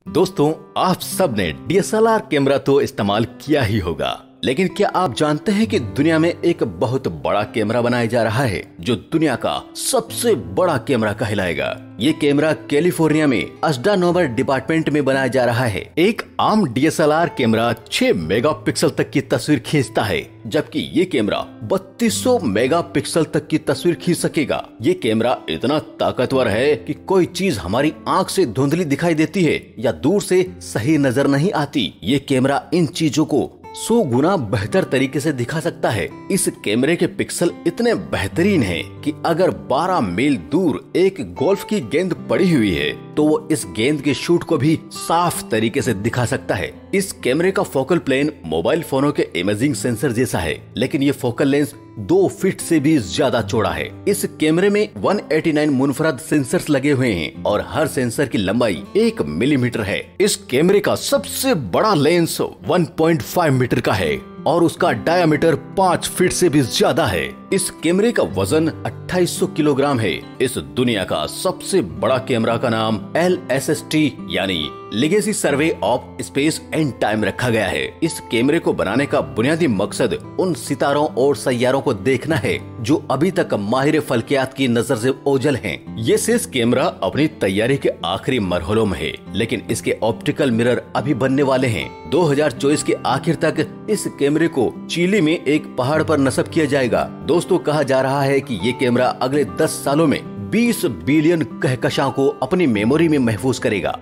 दोस्तों, आप सब ने डीएसएलआर कैमरा तो इस्तेमाल किया ही होगा, लेकिन क्या आप जानते हैं कि दुनिया में एक बहुत बड़ा कैमरा बनाया जा रहा है जो दुनिया का सबसे बड़ा कैमरा कहलाएगा। ये कैमरा कैलिफोर्निया में अस्डानोवर डिपार्टमेंट में बनाया जा रहा है। एक आम डीएसएलआर कैमरा 6 मेगापिक्सल तक की तस्वीर खींचता है, जबकि ये कैमरा 3200 मेगापिक्सल तक की तस्वीर खींच सकेगा। ये कैमरा इतना ताकतवर है कि कोई चीज हमारी आंख से धुंधली दिखाई देती है या दूर से सही नजर नहीं आती। ये कैमरा इन चीजों को 100 गुना बेहतर तरीके से दिखा सकता है। इस कैमरे के पिक्सल इतने बेहतरीन हैं कि अगर 12 मील दूर एक गोल्फ की गेंद पड़ी हुई है तो वो इस गेंद के शूट को भी साफ तरीके से दिखा सकता है। इस कैमरे का फोकल प्लेन मोबाइल फोनों के इमेजिंग सेंसर जैसा है, लेकिन ये फोकल लेंस 2 फीट से भी ज्यादा चौड़ा है। इस कैमरे में 189 मुनफरद सेंसर्स लगे हुए हैं और हर सेंसर की लंबाई 1 मिलीमीटर है। इस कैमरे का सबसे बड़ा लेंस 1.5 मीटर का है और उसका डायामीटर 5 फीट से भी ज्यादा है। इस कैमरे का वजन 2800 किलोग्राम है। इस दुनिया का सबसे बड़ा कैमरा का नाम LSST यानी legacy survey of space and time रखा गया है। इस कैमरे को बनाने का बुनियादी मकसद उन सितारों और सैयारों को देखना है जो अभी तक माहिर फल्कियात की नजर से ओझल हैं। ये शेष कैमरा अपनी तैयारी के आखिरी मरहलों में है, लेकिन इसके ऑप्टिकल मिरर अभी बनने वाले हैं। 2024 के आखिर तक इस कैमरे को चिली में एक पहाड़ पर नस्ब किया जाएगा। दोस्तों, कहा जा रहा है कि ये कैमरा अगले 10 सालों में 20 बिलियन कहकशां को अपनी मेमोरी में महफूज करेगा।